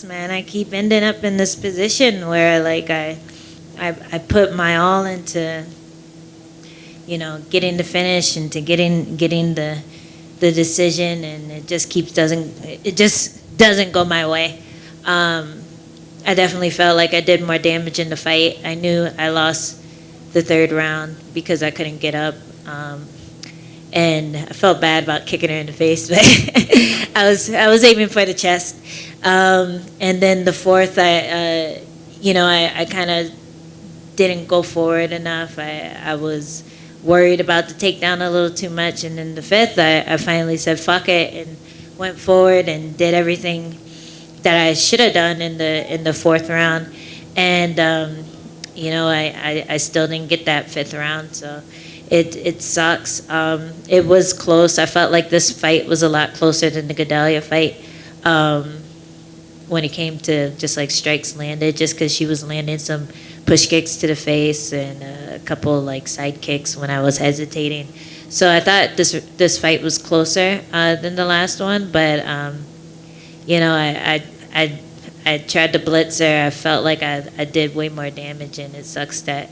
Man, I keep ending up in this position where like I put my all into getting the finish and to getting the decision, and it just doesn't go my way. I definitely felt like I did more damage in the fight. I knew I lost the third round because I couldn't get up. And I felt bad about kicking her in the face, but I was aiming for the chest. And then the fourth, I kind of didn't go forward enough. I was worried about the takedown a little too much. And then the fifth, I finally said fuck it and went forward and did everything that I should have done in the fourth round. And I still didn't get that fifth round, so it sucks. It was close. I felt like this fight was a lot closer than the Gedalia fight when it came to just like strikes landed, just because she was landing some push kicks to the face and a couple like side kicks when I was hesitating. So I thought this fight was closer than the last one, but I tried to blitz her. I felt like I did way more damage, and it sucks that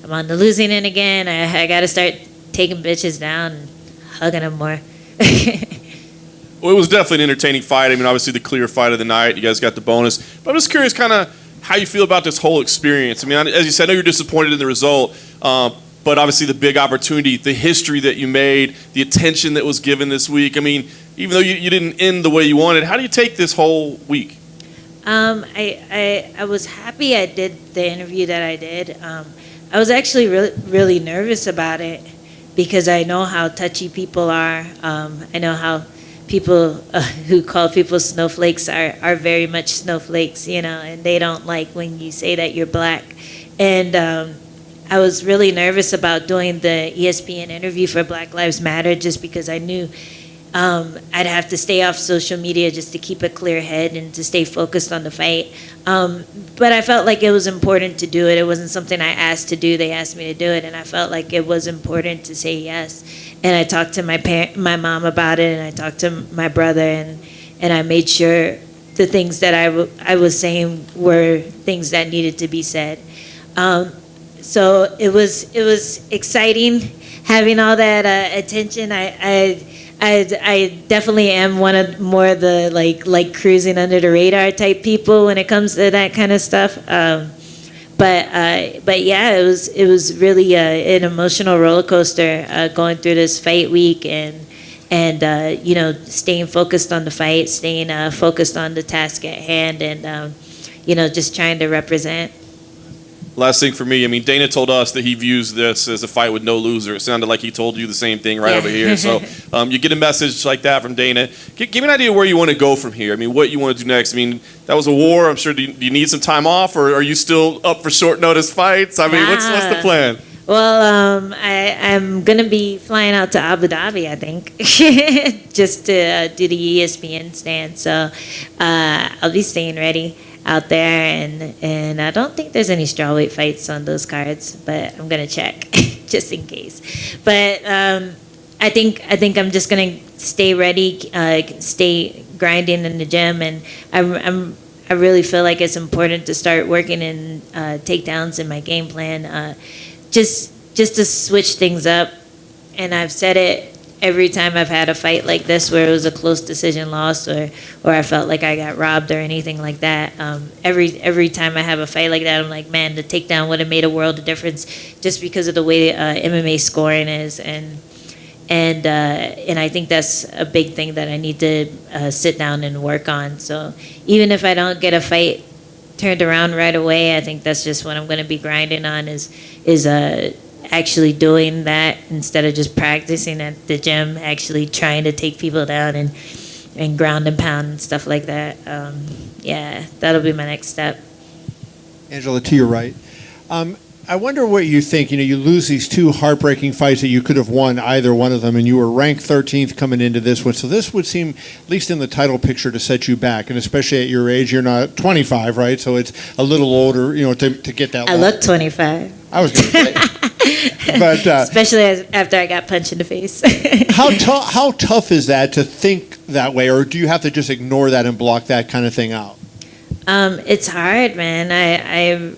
I'm on the losing end again. I got to start taking bitches down and hugging them more. Well, it was definitely an entertaining fight. I mean, obviously the clear fight of the night. You guys got the bonus. But I'm just curious kind of how you feel about this whole experience. I mean, as you said, I know you're disappointed in the result, but obviously the big opportunity, the history that you made, the attention that was given this week. I mean, even though you didn't end the way you wanted, how do you take this whole week? I was happy I did the interview that I did. I was actually really nervous about it because I know how touchy people are. I know how people who call people snowflakes are very much snowflakes, and they don't like when you say that you're black. And I was really nervous about doing the ESPN interview for Black Lives Matter just because I knew I'd have to stay off social media just to keep a clear head and to stay focused on the fight. But I felt like it was important to do it. It wasn't something I asked to do. They asked me to do it, and I felt like it was important to say yes. And I talked to my mom about it, and I talked to my brother, and I made sure the things that I was saying were things that needed to be said. So it was exciting having all that attention. I definitely am one of more of the like cruising under the radar type people when it comes to that kind of stuff. But yeah, it was really an emotional roller coaster going through this fight week and staying focused on the fight, staying focused on the task at hand, and just trying to represent. Last thing for me, I mean, Dana told us that he views this as a fight with no loser. It sounded like he told you the same thing right over here. So you get a message like that from Dana. Give me an idea where you want to go from here. I mean, what you want to do next. I mean, that was a war. I'm sure, do you need some time off, or are you still up for short notice fights? I mean, what's the plan? Well, I'm going to be flying out to Abu Dhabi, I think, just to do the ESPN stand. So I'll be staying ready out there, and I don't think there's any strawweight fights on those cards, but I'm gonna check just in case. But I think I'm just gonna stay ready, stay grinding in the gym, and I really feel like it's important to start working in takedowns in my game plan, just to switch things up. And I've said it every time I've had a fight like this where it was a close decision loss or I felt like I got robbed or anything like that. Every time I have a fight like that, I'm like, man, the takedown would have made a world of difference just because of the way MMA scoring is. And I think that's a big thing that I need to sit down and work on. So even if I don't get a fight turned around right away, I think that's just what I'm going to be grinding on is actually doing that instead of just practicing at the gym, actually trying to take people down and ground and pound and stuff like that. That'll be my next step. Angela, to your right. I wonder what you think. You lose these two heartbreaking fights that you could have won either one of them, and you were ranked 13th coming into this one. So this would seem, at least in the title picture, to set you back. And especially at your age, you're not 25, right? So it's a little older, to get that. I look 25. I was going to say. But, especially after I got punched in the face. How tough is that to think that way, or do you have to just ignore that and block that kind of thing out? It's hard, man.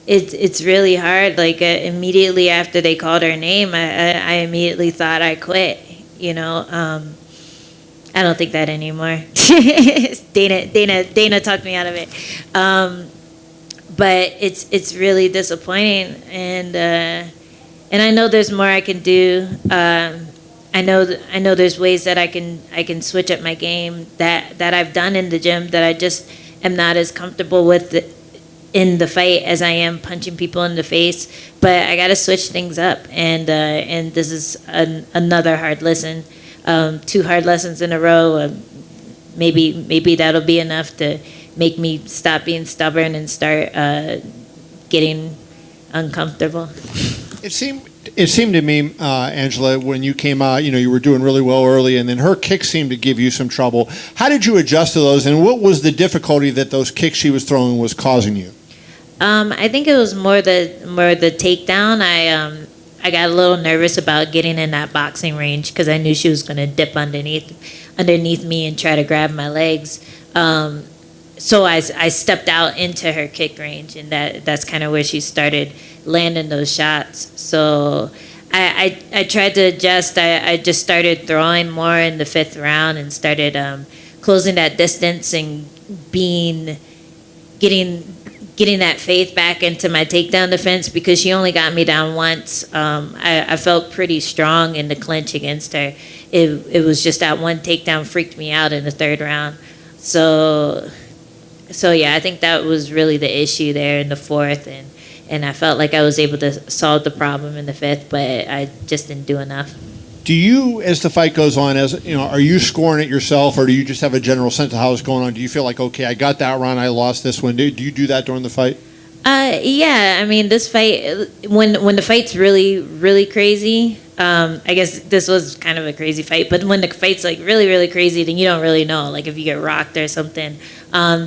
It's really hard. Like immediately after they called her name, I immediately thought I quit. You know, I don't think that anymore. Dana talked me out of it. But it's really disappointing, and I know there's more I can do. I know there's ways that I can switch up my game that I've done in the gym that I just am not as comfortable with in the fight as I am punching people in the face. But I got to switch things up, and this is another hard lesson. 2 hard lessons in a row. Maybe that'll be enough to make me stop being stubborn and start getting uncomfortable. It seemed to me, Angela, when you came out, you were doing really well early, and then her kicks seemed to give you some trouble. How did you adjust to those, and what was the difficulty that those kicks she was throwing was causing you? I think it was more the takedown. I got a little nervous about getting in that boxing range because I knew she was going to dip underneath me and try to grab my legs. So I stepped out into her kick range, and that's kind of where she started landing those shots. So I tried to adjust. I just started throwing more in the 5th round and started closing that distance and getting that faith back into my takedown defense because she only got me down once. I felt pretty strong in the clinch against her. It was just that one takedown freaked me out in the 3rd round. So yeah, I think that was really the issue there in the 4th, and I felt like I was able to solve the problem in the 5th, but I just didn't do enough. Do you, as the fight goes on, are you scoring it yourself, or do you just have a general sense of how it's going on? Do you feel like, okay, I got that round, I lost this one? Do you do that during the fight? Yeah, I mean, this fight, when the fight's really, really crazy, I guess this was kind of a crazy fight, but when the fight's like really, really crazy, then you don't really know, like if you get rocked or something.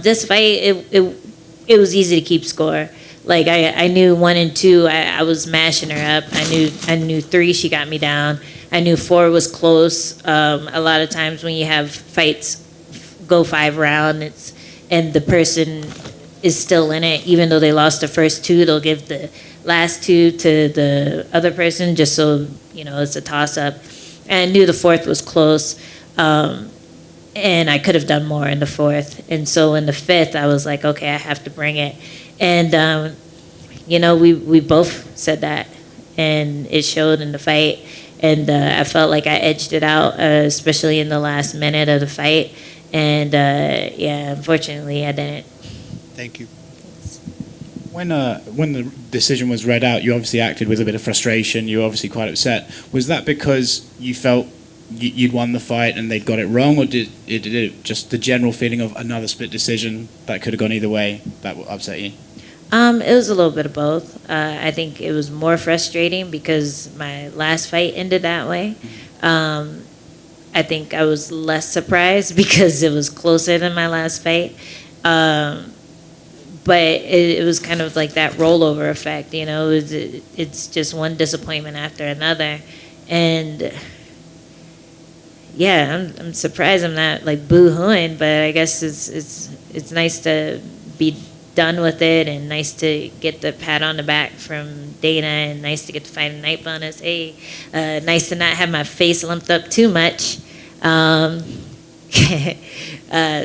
This fight, it was easy to keep score. Like I knew 1 and 2, I was mashing her up. I knew 3, she got me down. I knew 4 was close. A lot of times when you have fights go 5 rounds, and the person is still in it, even though they lost the first 2, they'll give the last 2 to the other person just so it's a toss-up. And I knew the 4th was close, and I could have done more in the 4th. And so in the 5th, I was like, okay, I have to bring it. And we both said that, and it showed in the fight. And I felt like I edged it out, especially in the last minute of the fight. And unfortunately, I didn't. Thank you. When the decision was read out, you obviously acted with a bit of frustration. You were obviously quite upset. Was that because you felt you'd won the fight and they'd got it wrong, or did it just the general feeling of another split decision that could have gone either way that would upset you? It was a little bit of both. I think it was more frustrating because my last fight ended that way. I think I was less surprised because it was closer than my last fight. But it was kind of like that rollover effect, it's just one disappointment after another. And yeah, I'm surprised I'm not like boo-hooing, but I guess it's nice to be done with it, and nice to get the pat on the back from Dana, and nice to get the Fight Night bonus. Hey, nice to not have my face lumped up too much.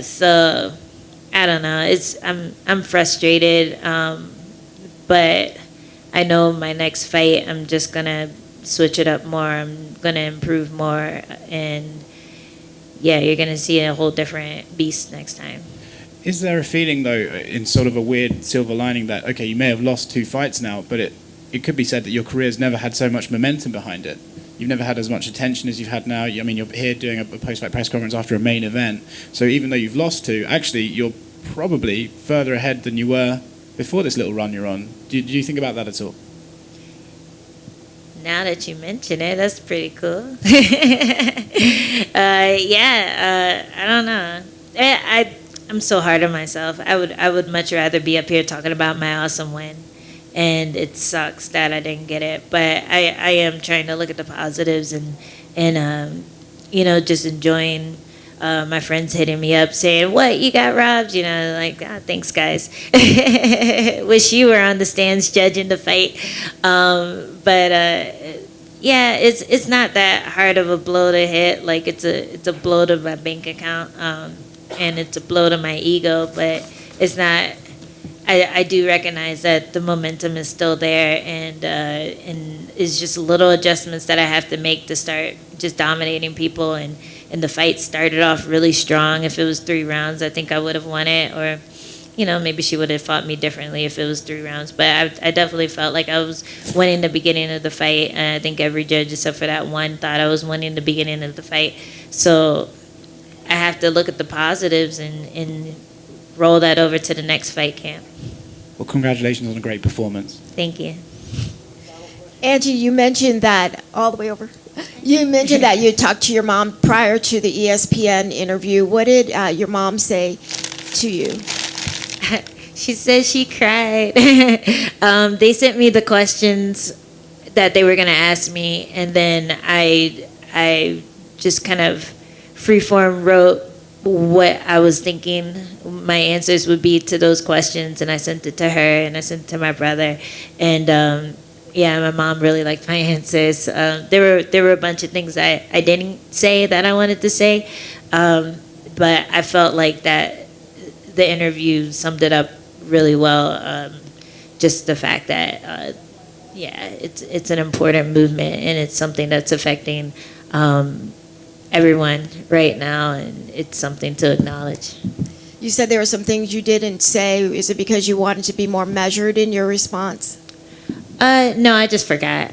So I don't know. I'm frustrated, but I know my next fight I'm just gonna switch it up more. I'm gonna improve more, and yeah, you're gonna see a whole different beast next time. Is there a feeling, though, in sort of a weird silver lining that, okay, you may have lost 2 fights now, but it could be said that your career's never had so much momentum behind it? You've never had as much attention as you've had now. I mean, you're here doing a post-fight press conference after a main event. So even though you've lost 2, actually, you're probably further ahead than you were before this little run you're on. Do you think about that at all? Now that you mention it, that's pretty cool. I don't know. I'm so hard on myself. I would much rather be up here talking about my awesome win, and it sucks that I didn't get it. But I am trying to look at the positives and just enjoying my friends hitting me up saying, "What, you got robbed?" You know, like, thanks, guys. Wish you were on the stands judging the fight. But yeah, it's not that hard of a blow to hit. Like, it's a blow to my bank account, and it's a blow to my ego. But it's not. I do recognize that the momentum is still there, and it's just little adjustments that I have to make to start just dominating people. And the fight started off really strong. If it was 3 rounds, I think I would have won it, or maybe she would have fought me differently if it was 3 rounds. But I definitely felt like I was winning the beginning of the fight, and I think every judge except for that one thought I was winning the beginning of the fight. So I have to look at the positives and roll that over to the next fight camp. Well, congratulations on a great performance. Thank you. Angie, you mentioned that all the way over. You mentioned that you talked to your mom prior to the ESPN interview. What did your mom say to you? She said she cried. They sent me the questions that they were going to ask me, and then I just kind of freeform wrote what I was thinking my answers would be to those questions, and I sent it to her, and I sent it to my brother, and yeah, my mom really liked my answers. There were a bunch of things I didn't say that I wanted to say, but I felt like that the interview summed it up really well. Just the fact that yeah, it's an important movement, and it's something that's affecting everyone right now, and it's something to acknowledge. You said there were some things you didn't say. Is it because you wanted to be more measured in your response? No, I just forgot.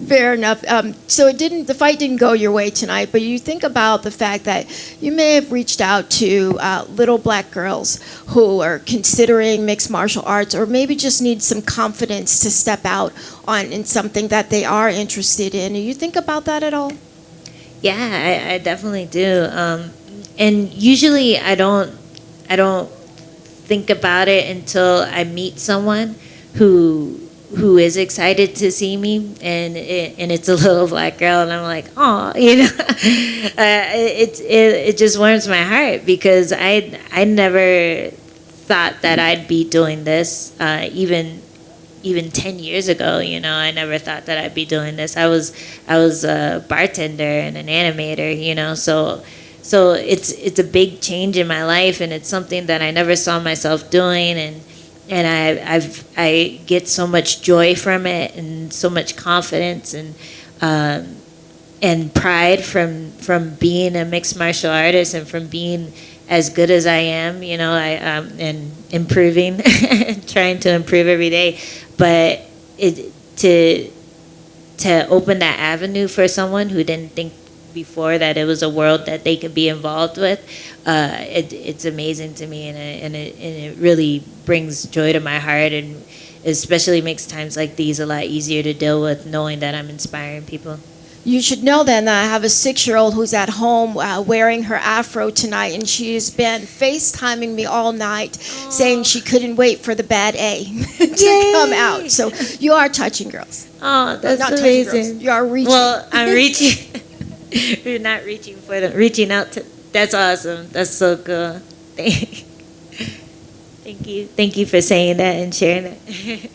Fair enough. So the fight didn't go your way tonight, but you think about the fact that you may have reached out to little black girls who are considering mixed martial arts, or maybe just need some confidence to step out in something that they are interested in. Do you think about that at all? Yeah, I definitely do. And usually I don't think about it until I meet someone who is excited to see me, and it's a little black girl, and I'm like, oh, it just warms my heart, because I never thought that I'd be doing this, even 10 years ago. I never thought that I'd be doing this. I was a bartender and an animator, so it's a big change in my life, and it's something that I never saw myself doing, and I get so much joy from it, and so much confidence and pride from being a mixed martial artist, and from being as good as I am, and improving, trying to improve every day. But to open that avenue for someone who didn't think before that it was a world that they could be involved with, it's amazing to me, and it really brings joy to my heart, and especially makes times like these a lot easier to deal with, knowing that I'm inspiring people. You should know then that I have a 6-year-old who's at home wearing her afro tonight, and she's been FaceTiming me all night, saying she couldn't wait for the bad A to come out. So you are touching girls. Oh, that's not amazing. touching girls. You are reaching. Well, I'm reaching. We're not reaching for them. Reaching out to. That's awesome. That's so cool. Thank you. Thank you for saying that and sharing that.